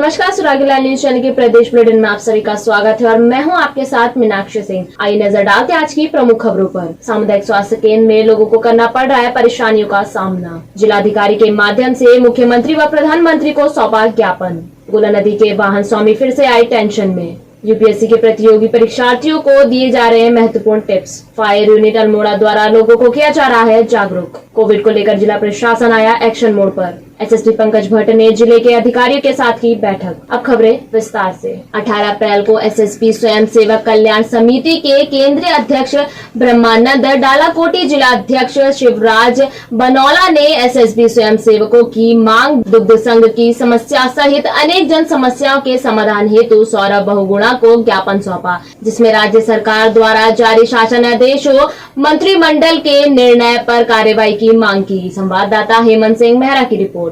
नमस्कार, सुरागीलाल news channel के प्रदेश bulletin में आप सभी का स्वागत है और मैं हूं आपके साथ मीनाक्षी सिंह। आइए नजर डालते हैं आज की प्रमुख खबरों पर। सामुदायिक स्वास्थ्य केंद्र में लोगों को करना पड़ रहा है परेशानियों का सामना। जिलाधिकारी के माध्यम से मुख्यमंत्री व प्रधानमंत्री को सौंपा ज्ञापन। गोला नदी के वाहन स्वामी फिर से आए टेंशन में। यूपीएससी के प्रतियोगी परीक्षार्थियों को दिए जा रहे हैं महत्वपूर्ण टिप्स। फायर यूनिट अल्मोड़ा द्वारा लोगों को किया जा रहा है जागरूक। कोविड को लेकर जिला प्रशासन आया एक्शन मोड पर। एसएसपी पंकज भट्ट ने जिले के अधिकारियों के साथ की बैठक। अब खबरें विस्तार से। 18 अप्रैल को एसएसपी स्वयं सेवक कल्याण समिति के केंद्रीय अध्यक्ष ब्रह्मानंद, डालाकोटी जिला अध्यक्ष शिवराज बनौला ने एसएसपी स्वयं सेवकों की मांग, दुग्ध संघ की समस्या सहित अनेक जन समस्याओं के समाधान हेतु सौरभ बहुगुणा को ज्ञापन सौंपा, जिसमें राज्य सरकार द्वारा जारी शासन आदेश व मंत्रिमंडल के निर्णय पर कार्यवाही की मांग की। संवाददाता हेमंत सिंह मेहरा की रिपोर्ट।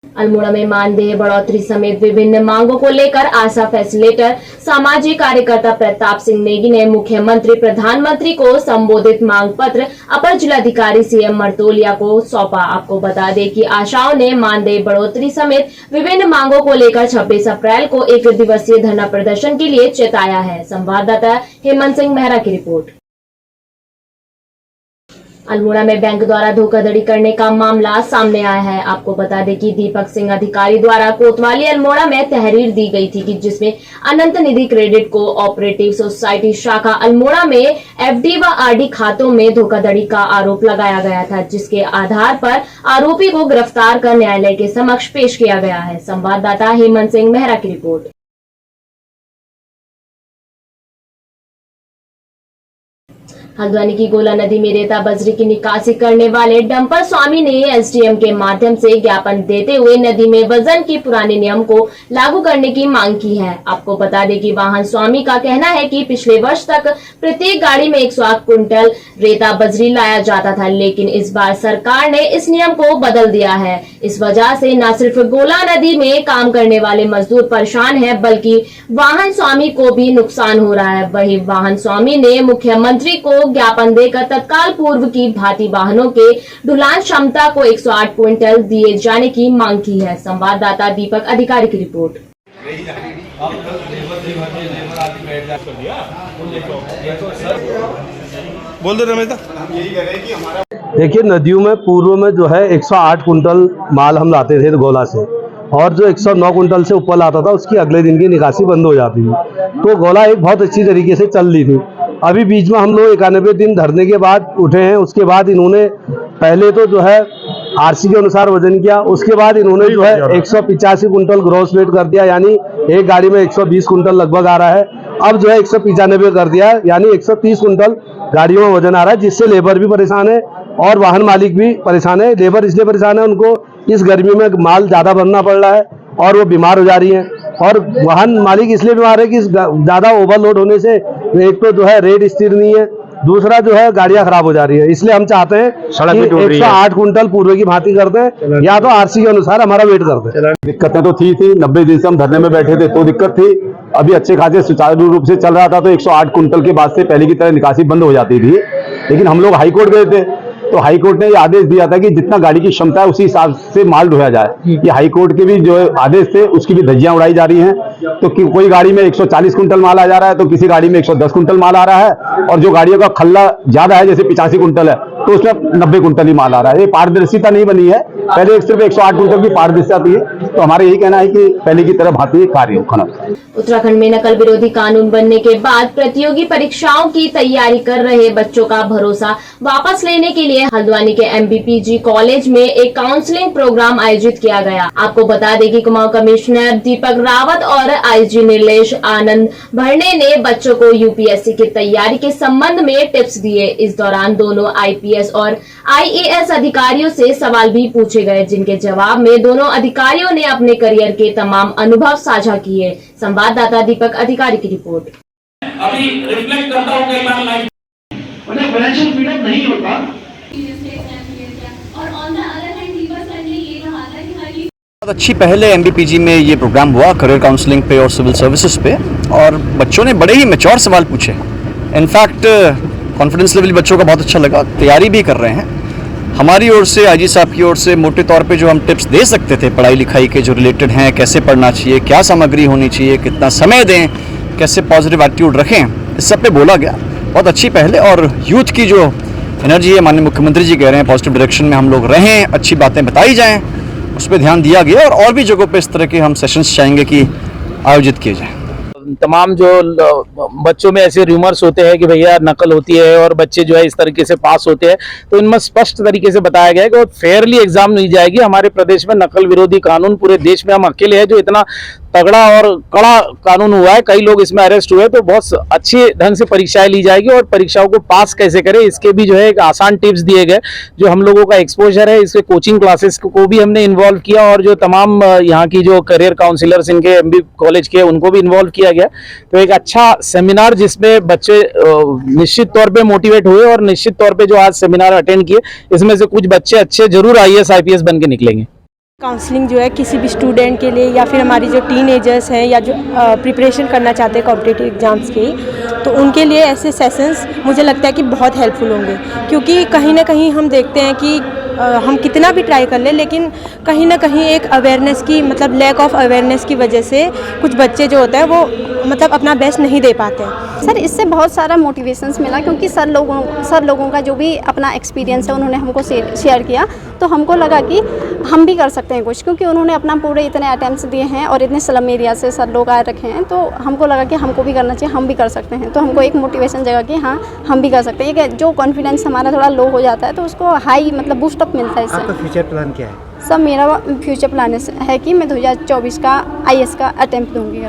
अल्मोड़ा में मानदेय बढ़ोतरी समेत विभिन्न मांगों को लेकर आशा फैसिलिटेटर सामाजिक कार्यकर्ता प्रताप सिंह नेगी ने मुख्यमंत्री प्रधानमंत्री को संबोधित मांग पत्र अपर जिलाधिकारी सीएम मर्तोलिया को सौंपा। आपको बता दें कि आशाओं ने मानदेय बढ़ोतरी समेत विभिन्न मांगों को लेकर 26 अप्रैल को 1 दिवसीय धरना प्रदर्शन के लिए चेताया है। संवाददाता हेमंत सिंह मेहरा की रिपोर्ट। अल्मोड़ा में बैंक द्वारा धोखाधड़ी करने का मामला सामने आया है। आपको बता दें कि दीपक सिंह अधिकारी द्वारा कोतवाली अल्मोड़ा में तहरीर दी गई थी कि जिसमें अनंत निधि क्रेडिट को ऑपरेटिव सोसाइटी शाखा अल्मोड़ा में एफडी व आरडी खातों में धोखाधड़ी का आरोप लगाया गया था, जिसके आधार पर आरोपी को गिरफ्तार कर न्यायालय के समक्ष पेश किया गया है। संवाददाता हेमंत सिंह मेहरा की रिपोर्ट। हल्द्वानी की गोला नदी में रेता बजरी की निकासी करने वाले डंपर स्वामी ने एसडीएम के माध्यम से ज्ञापन देते हुए नदी में वजन के पुराने नियम को लागू करने की मांग की है। आपको बता दें कि वाहन स्वामी का कहना है कि पिछले वर्ष तक प्रत्येक गाड़ी में 108 क्विंटल रेता बजरी लाया जाता था, लेकिन इस बार सरकार ने इस नियम को बदल दिया है। इस वजह से न सिर्फ गोला नदी में काम करने वाले मजदूर परेशान है, बल्कि वाहन स्वामी को भी नुकसान हो रहा है। वही वाहन स्वामी ने मुख्यमंत्री को ज्ञापन देकर तत्काल पूर्व की भांति वाहनों के ढुलान क्षमता को 108 क्विंटल दिए जाने की मांग की है। संवाददाता दीपक अधिकारी की रिपोर्ट। बोल दो रमेश। देखिए, नदियों में पूर्व में जो है 108 कुंटल माल हम लाते थे गोला से, और जो 109 कुंटल से ऊपर आता था उसकी अगले दिन की निकासी बंद हो जाती थी। तो गोला एक बहुत अच्छी तरीके से चल रही थी। अभी बीच में हम लोग 91 दिन धरने के बाद उठे हैं। उसके बाद इन्होंने पहले तो जो है आरसी के अनुसार वजन किया, उसके बाद इन्होंने जो है 185 कुंटल ग्रॉस वेट कर दिया, यानी एक गाड़ी में 120 कुंटल लगभग आ रहा है। अब जो है 195 कर दिया, यानी 130 कुंटल गाड़ियों में वजन आ रहा है, जिससे लेबर भी परेशान है और वाहन मालिक भी परेशान है। लेबर इसलिए परेशान है, उनको इस गर्मी में माल ज़्यादा भरना पड़ रहा है और वो बीमार हो जा रही हैं, और वाहन मालिक इसलिए बीमार है कि ज़्यादा ओवरलोड होने से एक तो जो है रेट स्थिर नहीं है, दूसरा जो है गाड़ियां खराब हो जा रही है। इसलिए हम चाहते हैं कि 108 कुंटल पूर्व की भांति कर दें, या तो आरसी के अनुसार हमारा वेट कर दें। दिक्कतें तो थी 90 दिन से हम धरने में बैठे थे तो दिक्कत थी। अभी अच्छे खासे सुचारू रूप से चल रहा था, तो 108 कुंटल के बाद से पहले की तरह निकासी बंद हो जाती थी। लेकिन हम लोग हाईकोर्ट गए थे, तो हाईकोर्ट ने ये आदेश दिया था कि जितना गाड़ी की क्षमता है उसी हिसाब से माल ढोया जाए। ये हाईकोर्ट के भी जो आदेश थे उसकी भी धज्जियां उड़ाई जा रही हैं। तो कोई गाड़ी में 140 कुंटल माल आ जा रहा है, तो किसी गाड़ी में 110 कुंटल माल आ रहा है, और जो गाड़ियों का खल्ला ज्यादा है जैसे 85 कुंटल है तो उसमें 90 कुंटल ही माल आ रहा है। ये पारदर्शिता नहीं बनी है। पहले सिर्फ 108 कुंटल की पारदर्शिता थी, तो हमारे यही कहना है कि पहले की तरह भांति कार्य हो। खनन उत्तराखंड में नकल विरोधी कानून बनने के बाद प्रतियोगी परीक्षाओं की तैयारी कर रहे बच्चों का भरोसा वापस लेने के लिए हल्द्वानी के एमबीपीजी कॉलेज में एक काउंसलिंग प्रोग्राम आयोजित किया गया। आपको बता दें कि कुमाऊं कमिश्नर दीपक रावत और आईजी नीलेश आनंद भरने ने बच्चों को यूपीएससी की तैयारी के संबंध में टिप्स दिए। इस दौरान दोनों आईपीएस और आईएएस अधिकारियों से सवाल भी पूछे गए, जिनके जवाब में दोनों अधिकारियों ने अपने करियर के तमाम अनुभव साझा किए। संवाददाता दीपक अधिकारी की रिपोर्ट। अभी रिफ्लेक्ट करता हूं कई बार लाइफ मतलब फाइनेंशियल फ्रीडम नहीं होता। और on the other hand Deepak sir ने ये कहा था कि बहुत अच्छी पहले एमबीपीजी में ये प्रोग्राम हुआ करियर काउंसलिंग पे और सिविल सर्विसेज पे, और बच्चों ने बड़े ही मैच्योर सवाल पूछे इनफैक्ट कॉन्फिडेंस लेवल बच्चों का बहुत अच्छा लगा, तैयारी भी कर रहे हैं। हमारी ओर से, आईजी साहब की ओर से मोटे तौर पे जो हम टिप्स दे सकते थे पढ़ाई लिखाई के जो रिलेटेड हैं, कैसे पढ़ना चाहिए, क्या सामग्री होनी चाहिए, कितना समय दें, कैसे पॉजिटिव एटीट्यूड रखें, इस सब पे बोला गया। बहुत अच्छी पहल है और यूथ की जो एनर्जी है, माननीय मुख्यमंत्री जी कह रहे हैं पॉजिटिव डायरेक्शन में हम लोग रहें, अच्छी बातें बताई जाएँ, उस पर ध्यान दिया गया और भी जगहों पे इस तरह के हम सेशंस चाहेंगे कि आयोजित किए जाएँ। तमाम जो बच्चों में ऐसे रूमर्स होते हैं कि भैया नकल होती है और बच्चे जो है इस तरीके से पास होते हैं, तो इनमें स्पष्ट तरीके से बताया गया है कि फेयरली एग्जाम नहीं जाएगी। हमारे प्रदेश में नकल विरोधी कानून, पूरे देश में हम अकेले हैं जो इतना तगड़ा और कड़ा कानून हुआ है, कई लोग इसमें अरेस्ट हुए, तो बहुत अच्छे ढंग से परीक्षाएं ली जाएगी और परीक्षाओं को पास कैसे करें इसके भी जो है एक आसान टिप्स दिए गए। जो हम लोगों का एक्सपोजर है, इसके कोचिंग क्लासेस को भी हमने इन्वॉल्व किया और जो तमाम यहाँ की जो करियर काउंसिलर्स इनके एमबी कॉलेज के, उनको भी इन्वॉल्व किया गया। तो एक अच्छा सेमिनार जिसमें बच्चे निश्चित तौर पे मोटिवेट हुए और निश्चित तौर पे जो आज सेमिनार अटेंड किए, इसमें से कुछ बच्चे अच्छे जरूर आईएएस आईपीएस बन के निकलेंगे। काउंसलिंग जो है किसी भी स्टूडेंट के लिए या फिर हमारी जो टीनेजर्स हैं या जो प्रिपरेशन करना चाहते हैं कॉम्पिटिटिव एग्जाम्स की, तो उनके लिए ऐसे सेशंस मुझे लगता है कि बहुत हेल्पफुल होंगे। क्योंकि कहीं ना कहीं हम देखते हैं कि हम कितना भी ट्राई कर लें, लेकिन कहीं ना कहीं एक अवेयरनेस की, मतलब लैक ऑफ अवेयरनेस की वजह से कुछ बच्चे जो होते हैं वो मतलब अपना बेस्ट नहीं दे पाते हैं। सर, इससे बहुत सारा मोटिवेशंस मिला, क्योंकि सर लोगों का जो भी अपना एक्सपीरियंस है उन्होंने हमको शेयर किया, तो हमको लगा कि हम भी कर सकते हैं कुछ, क्योंकि उन्होंने अपना पूरे इतने अटेम्प्ट्स दिए हैं और इतने स्लम एरिया से सर लोग आ रखे हैं, तो हमको लगा कि हमको भी करना चाहिए, हम भी कर सकते हैं। तो हमको एक मोटिवेशन जगह कि हाँ हम भी कर सकते हैं। कि जो कॉन्फिडेंस हमारा थोड़ा लो हो जाता है तो उसको हाई मतलब बूस्टअप मिलता है इससे। आपका फ्यूचर प्लान क्या है? सर, मेरा फ्यूचर प्लान है कि मैं 2024 का आईएएस का अटेम्प्ट दूँगी।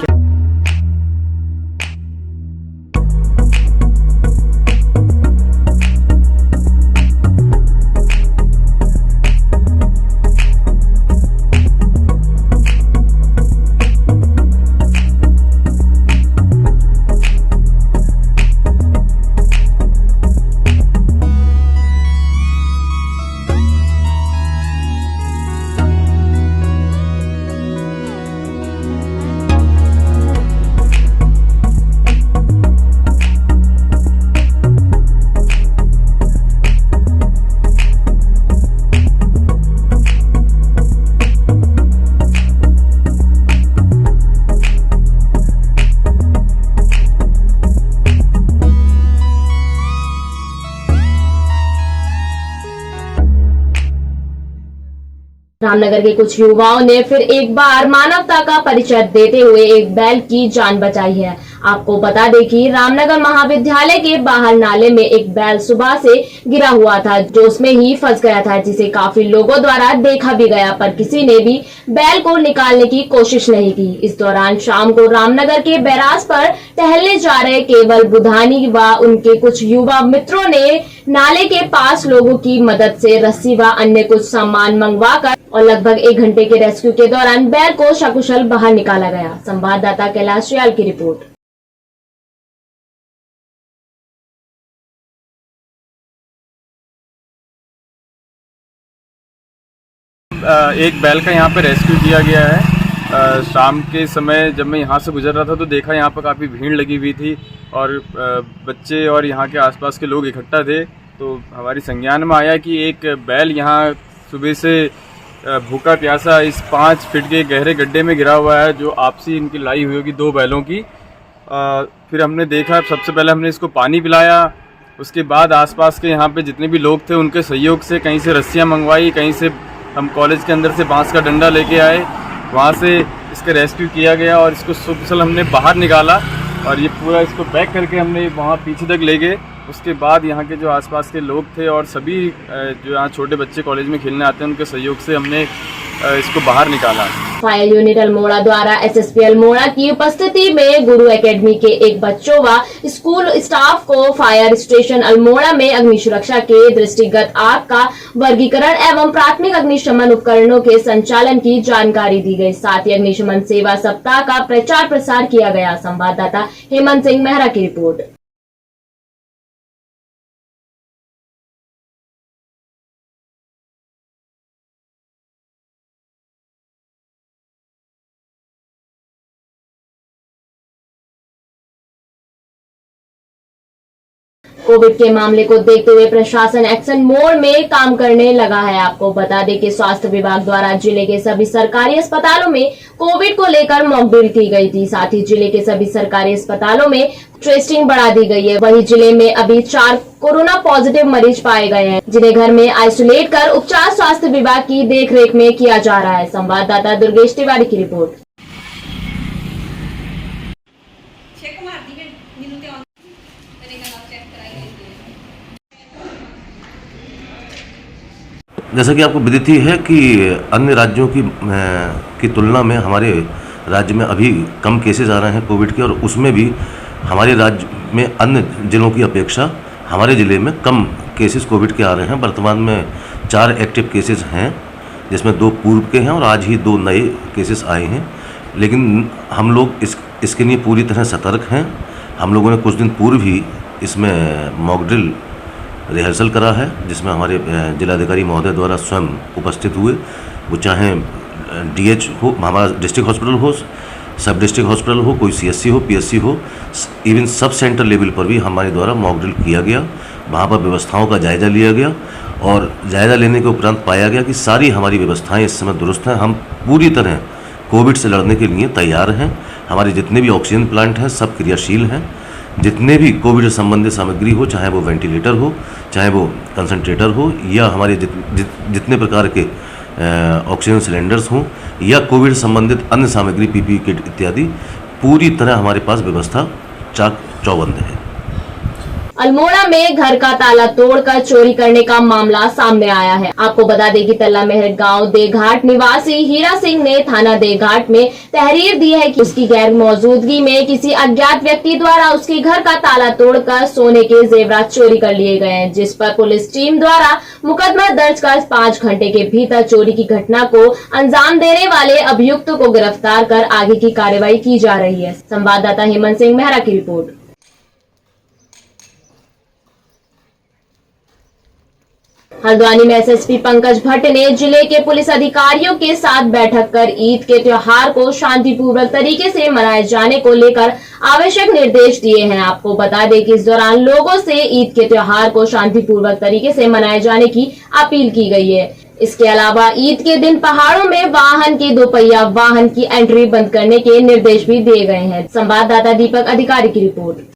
रामनगर के कुछ युवाओं ने फिर एक बार मानवता का परिचय देते हुए एक बैल की जान बचाई है। आपको बता दें कि रामनगर महाविद्यालय के बाहर नाले में एक बैल सुबह से गिरा हुआ था, जो उसमें ही फंस गया था, जिसे काफी लोगों द्वारा देखा भी गया, पर किसी ने भी बैल को निकालने की कोशिश नहीं की। इस दौरान शाम को रामनगर के बैराज पर टहलने जा रहे केवल बुधानी व उनके कुछ युवा मित्रों ने नाले के पास लोगों की मदद से रस्सी व अन्य कुछ सामान मंगवाकर और लगभग 1 घंटे के रेस्क्यू के दौरान बैल को सकुशल बाहर निकाला गया। संवाददाता कैलाश रियाल की रिपोर्ट। एक बैल का यहाँ पे रेस्क्यू किया गया है। शाम के समय जब मैं यहाँ से गुजर रहा था तो देखा यहाँ पर काफ़ी भीड़ लगी हुई थी और बच्चे और यहाँ के आसपास के लोग इकट्ठा थे। तो हमारी संज्ञान में आया कि एक बैल यहाँ सुबह से भूखा प्यासा इस 5 फीट के गहरे गड्ढे में गिरा हुआ है, जो आपसी इनकी लड़ाई हुई होगी 2 बैलों की। फिर हमने देखा, सबसे पहले हमने इसको पानी पिलाया, उसके बाद आसपास के यहाँ पे जितने भी लोग थे उनके सहयोग से कहीं से रस्सियाँ मंगवाई, कहीं से हम कॉलेज के अंदर से बांस का डंडा लेके आए, वहाँ से इसका रेस्क्यू किया गया और इसको सकुशल हमने बाहर निकाला और ये पूरा इसको पैक करके हमने वहाँ पीछे तक ले गए। उसके बाद यहाँ के जो आसपास के लोग थे और सभी जो यहाँ छोटे बच्चे कॉलेज में खेलने आते हैं उनके सहयोग से हमने इसको बाहर निकाला। फायर यूनिट अल्मोड़ा द्वारा एसएसपी अल्मोड़ा की उपस्थिति में गुरु एकेडमी के एक बच्चों व स्कूल स्टाफ को फायर स्टेशन अल्मोड़ा में अग्नि सुरक्षा के दृष्टिगत आग का वर्गीकरण एवं प्राथमिक अग्निशमन उपकरणों के संचालन की जानकारी दी गई। साथ ही अग्निशमन सेवा सप्ताह का प्रचार प्रसार किया गया। संवाददाता हेमंत सिंह मेहरा की रिपोर्ट। कोविड के मामले को देखते हुए प्रशासन एक्शन मोड में काम करने लगा है। आपको बता दें कि स्वास्थ्य विभाग द्वारा जिले के सभी सरकारी अस्पतालों में कोविड को लेकर मॉक ड्रिल की गई थी। साथ ही जिले के सभी सरकारी अस्पतालों में टेस्टिंग बढ़ा दी गई है। वहीं जिले में अभी 4 कोरोना पॉजिटिव मरीज पाए गए हैं, जिन्हें घर में आइसोलेट कर उपचार स्वास्थ्य विभाग की देखरेख में किया जा रहा है। संवाददाता दुर्गेश तिवारी की रिपोर्ट। जैसा कि आपको विदित ही है कि अन्य राज्यों की तुलना में हमारे राज्य में अभी कम केसेस आ रहे हैं कोविड के, और उसमें भी हमारे राज्य में अन्य जिलों की अपेक्षा हमारे ज़िले में कम केसेस कोविड के आ रहे हैं। वर्तमान में 4 एक्टिव केसेस हैं, जिसमें 2 पूर्व के हैं और आज ही 2 नए केसेस आए हैं। लेकिन हम लोग इसके लिए पूरी तरह सतर्क हैं। हम लोगों ने कुछ दिन पूर्व ही इसमें मॉक ड्रिल रिहर्सल करा है, जिसमें हमारे जिलाधिकारी महोदय द्वारा स्वयं उपस्थित हुए। वो चाहे DH हो, हमारा डिस्ट्रिक्ट हॉस्पिटल हो, सब डिस्ट्रिक्ट हॉस्पिटल हो, कोई CSC हो, PSC हो, इवन सब सेंटर लेवल पर भी हमारे द्वारा मॉक ड्रिल किया गया। वहाँ पर व्यवस्थाओं का जायज़ा लिया गया और जायज़ा लेने के उपरांत पाया गया कि सारी हमारी व्यवस्थाएं इस समय दुरुस्त हैं। हम पूरी तरह कोविड से लड़ने के लिए तैयार हैं। हमारे जितने भी ऑक्सीजन प्लांट हैं सब क्रियाशील हैं। जितने भी कोविड संबंधित सामग्री हो, चाहे वो वेंटिलेटर हो, चाहे वो कंसंट्रेटर हो, या हमारे जितने प्रकार के ऑक्सीजन सिलेंडर्स हों, या कोविड संबंधित अन्य सामग्री PPE किट इत्यादि, पूरी तरह हमारे पास व्यवस्था चाक चौबंद है। अल्मोड़ा में घर का ताला तोड़कर चोरी करने का मामला सामने आया है। आपको बता दें कि तल्ला महर गांव देघाट निवासी हीरा सिंह ने थाना देघाट में तहरीर दी है कि उसकी गैर मौजूदगी में किसी अज्ञात व्यक्ति द्वारा उसके घर का ताला तोड़कर सोने के जेवरात चोरी कर लिए गए हैं, जिस पर पुलिस टीम द्वारा मुकदमा दर्ज कर 5 घंटे के भीतर चोरी की घटना को अंजाम देने वाले अभियुक्तों को गिरफ्तार कर आगे की कार्रवाई की जा रही है। संवाददाता हेमंत सिंह मेहरा की रिपोर्ट। हल्द्वानी में SSP पंकज भट्ट ने जिले के पुलिस अधिकारियों के साथ बैठक कर ईद के त्योहार को शांतिपूर्वक तरीके से मनाए जाने को लेकर आवश्यक निर्देश दिए हैं। आपको बता दें कि इस दौरान लोगों से ईद के त्योहार को शांतिपूर्वक तरीके से मनाए जाने की अपील की गई है। इसके अलावा ईद के दिन पहाड़ों में वाहन की 2 पहिया वाहन की एंट्री बंद करने के निर्देश भी दिए गए हैं। संवाददाता दीपक अधिकारी की रिपोर्ट।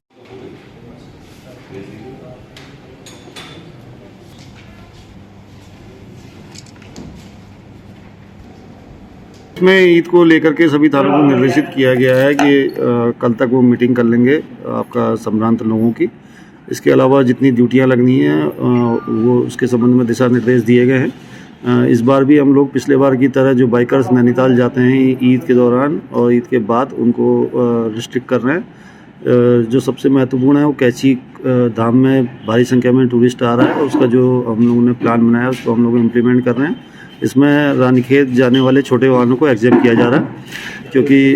इसमें ईद को लेकर के सभी थानों को निर्देशित किया गया है कि कल तक वो मीटिंग कर लेंगे आपका संभ्रांत लोगों की। इसके अलावा जितनी ड्यूटियां लगनी हैं वो उसके संबंध में दिशा निर्देश दिए गए हैं। इस बार भी हम लोग पिछले बार की तरह जो बाइकर्स नैनीताल जाते हैं ईद के दौरान और ईद के बाद, उनको रिस्ट्रिक्ट कर रहे हैं। जो सबसे महत्वपूर्ण है वो कैची धाम में भारी संख्या में टूरिस्ट आ रहा है, उसका जो हम लोगों ने प्लान बनाया उसको हम लोग इम्प्लीमेंट कर रहे हैं। इसमें रानीखेत जाने वाले छोटे वाहनों को एग्जेम्प्ट किया जा रहा है, क्योंकि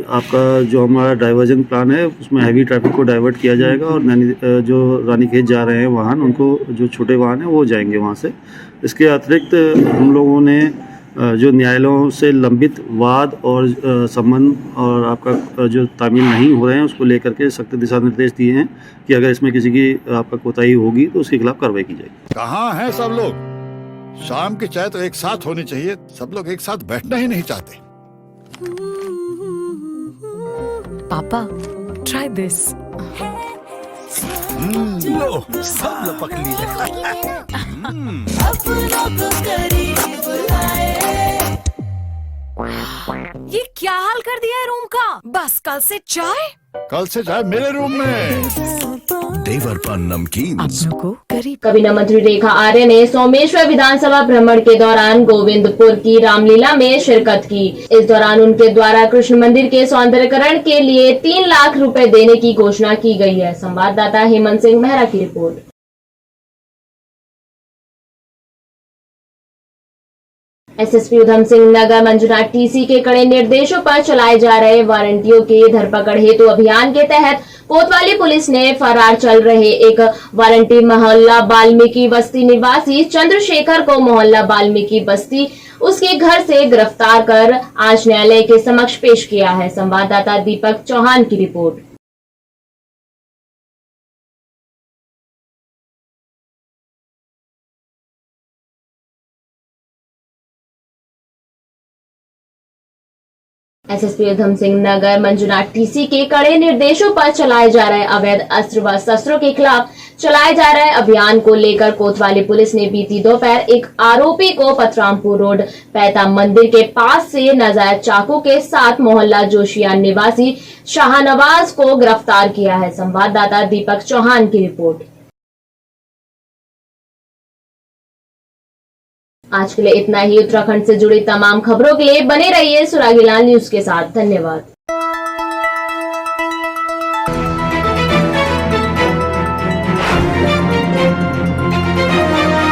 आपका जो हमारा डाइवर्जन प्लान है उसमें हैवी ट्रैफिक को डाइवर्ट किया जाएगा और जो रानीखेत जा रहे हैं वाहन, उनको जो छोटे वाहन हैं वो जाएंगे वहाँ से। इसके अतिरिक्त हम लोगों ने जो न्यायालयों से लंबित वाद और संबंध और आपका जो तामील नहीं हो रहे हैं उसको लेकर के सख्त दिशा निर्देश दिए हैं कि अगर इसमें किसी की आपका कोताही होगी तो उसके खिलाफ कार्रवाई की जाएगी। कहाँ हैं सब लोग? शाम की चाय तो एक साथ होनी चाहिए, सब लोग एक साथ बैठना ही नहीं चाहते। पापा, ट्राई दिस। लो, सब लपक लिए। ये क्या हाल कर दिया है रूम का? बस कल से चाय मेरे रूम में। देवरपन नमकीन को करीब। कबीना मंत्री रेखा आर्य ने सोमेश्वर विधानसभा भ्रमण के दौरान गोविंदपुर की रामलीला में शिरकत की। इस दौरान उनके द्वारा कृष्ण मंदिर के सौंदर्यीकरण के लिए 3 लाख रुपए देने की घोषणा की गई है। संवाददाता हेमंत सिंह मेहरा की report. SSP Udham Singh Nagar Manjunath TC के कड़े निर्देशों पर चलाए जा रहे वारंटियों की धरपकड़ हेतु अभियान के तहत कोतवाली पुलिस ने फरार चल रहे एक वारंटी मोहल्ला वाल्मीकि बस्ती निवासी चंद्रशेखर को मोहल्ला वाल्मीकि बस्ती उसके घर से गिरफ्तार कर आज न्यायालय के समक्ष पेश किया है। संवाददाता दीपक चौहान की report. SSP Udham Singh Nagar Manjunath TC के कड़े निर्देशों पर चलाए जा रहे अवैध अस्त्र व शस्त्रों के खिलाफ चलाए जा रहे अभियान को लेकर कोतवाली पुलिस ने बीती दोपहर एक आरोपी को पथरामपुर रोड पैता मंदिर के पास से नाजायज चाकू के साथ मोहल्ला जोशिया निवासी शाहनवाज को गिरफ्तार किया है। संवाददाता दीपक चौहान की रिपोर्ट। आज के लिए इतना ही। उत्तराखंड से जुड़ी तमाम खबरों के लिए बने रहिए सुरागीलाल न्यूज के साथ। धन्यवाद।